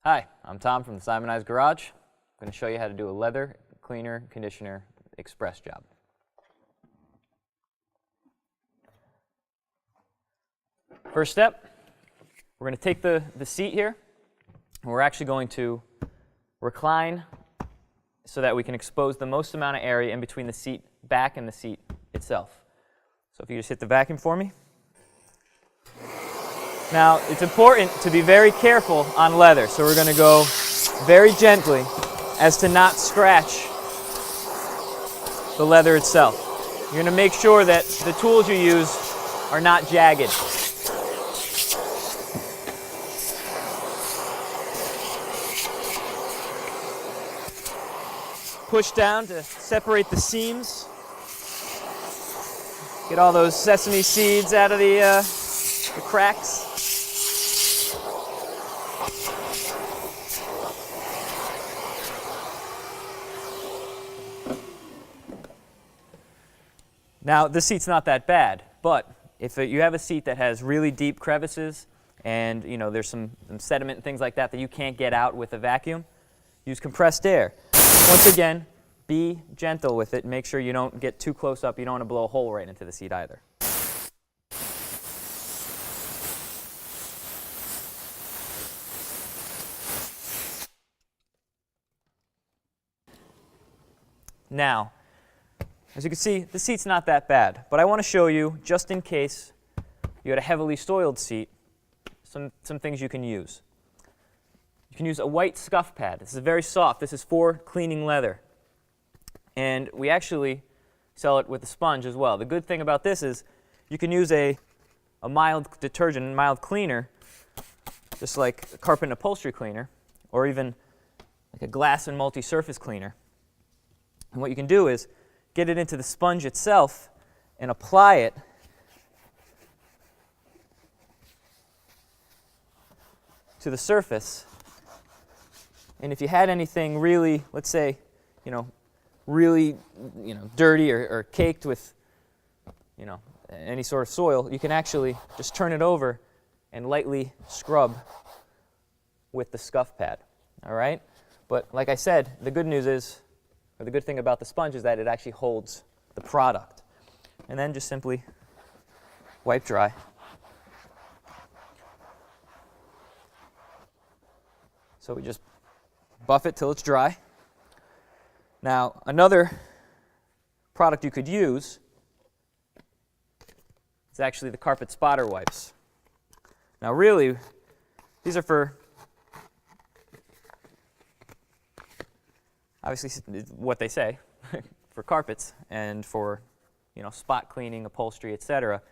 Hi, I'm Tom from the Simoniz Garage. I'm going to show you how to do a leather cleaner conditioner express job. First step, we're going to take the seat here, and we're actually going to recline so that we can expose the most amount of area in between the seat back and the seat itself. So if you just hit the vacuum for me. Now, it's important to be very careful on leather, so we're going to go very gently as to not scratch the leather itself. You're going to make sure that the tools you use are not jagged. Push down to separate the seams. Get all those sesame seeds out of the cracks. Now, this seat's not that bad, but if you have a seat that has really deep crevices and there's some sediment and things like that that you can't get out with a vacuum, use compressed air. Once again, be gentle with it. Make sure you don't get too close up. You don't want to blow a hole right into the seat either. Now, as you can see, the seat's not that bad, but I want to show you, just in case you had a heavily soiled seat, some things you can use. You can use a white scuff pad. This is very soft. This is for cleaning leather. And we actually sell it with a sponge as well. The good thing about this is you can use a mild detergent, mild cleaner, just like a carpet and upholstery cleaner, or even like a glass and multi-surface cleaner. And what you can do is get it into the sponge itself and apply it to the surface. And if you had anything really, let's say, really, dirty or caked with, any sort of soil, you can actually just turn it over and lightly scrub with the scuff pad. All right? But like I said, the good news is, or the good thing about the sponge is that it actually holds the product. And then just simply wipe dry. So we just buff it till it's dry. Now, another product you could use is actually the carpet spotter wipes. Now really, these are for, obviously what they say, for carpets and for spot cleaning, upholstery, etc.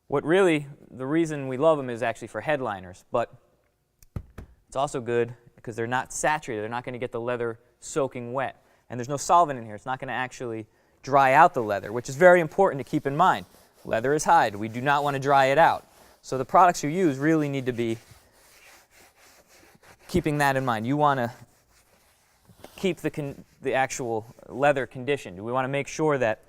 What really, the reason we love them is actually for headliners, but it's also good because they're not saturated. They're not going to get the leather soaking wet. And there's no solvent in here. It's not going to actually dry out the leather, which is very important to keep in mind. Leather is hide. We do not want to dry it out. So the products you use really need to be keeping that in mind. You want to keep the actual leather conditioned. We want to make sure that,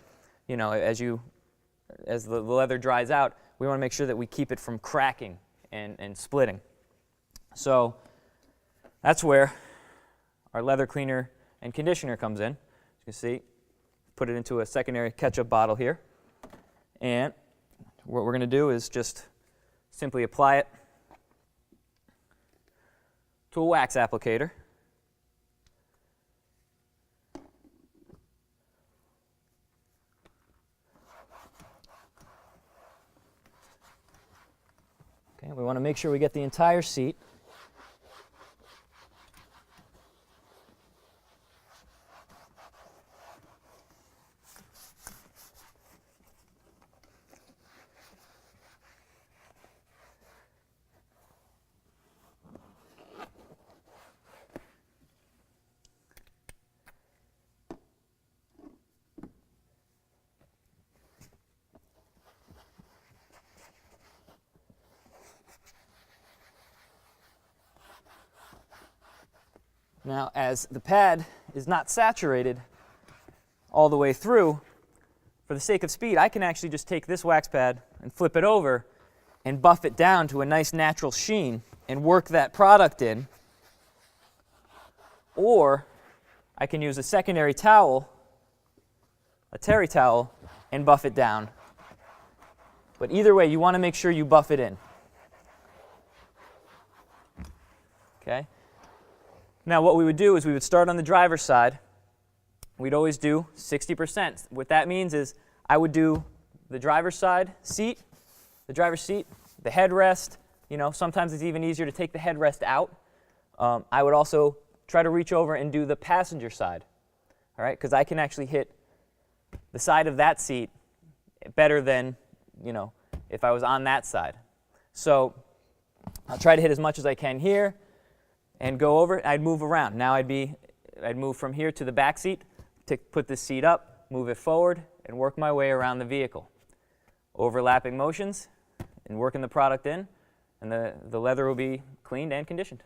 as the leather dries out, we want to make sure that we keep it from cracking and splitting. So that's where our leather cleaner and conditioner comes in. As you can see, put it into a secondary ketchup bottle here. And what we're going to do is just simply apply it to a wax applicator. Okay, we want to make sure we get the entire seat. Now, as the pad is not saturated all the way through, for the sake of speed, I can actually just take this wax pad and flip it over and buff it down to a nice natural sheen and work that product in or I can use a secondary towel, a terry towel, and buff it down. But either way, you want to make sure you buff it in. Okay? Now what we would do is we would start on the driver's side. We'd always do 60%. What that means is I would do the driver's side seat, the driver's seat, the headrest. You know, sometimes it's even easier to take the headrest out. I would also try to reach over and do the passenger side, all right? Because I can actually hit the side of that seat better than, you know, if I was on that side. So I'll try to hit as much as I can here and go over. I'd move around. Now I'd move from here to the back seat to put this seat up, move it forward, and work my way around the vehicle. Overlapping motions and working the product in, and the leather will be cleaned and conditioned.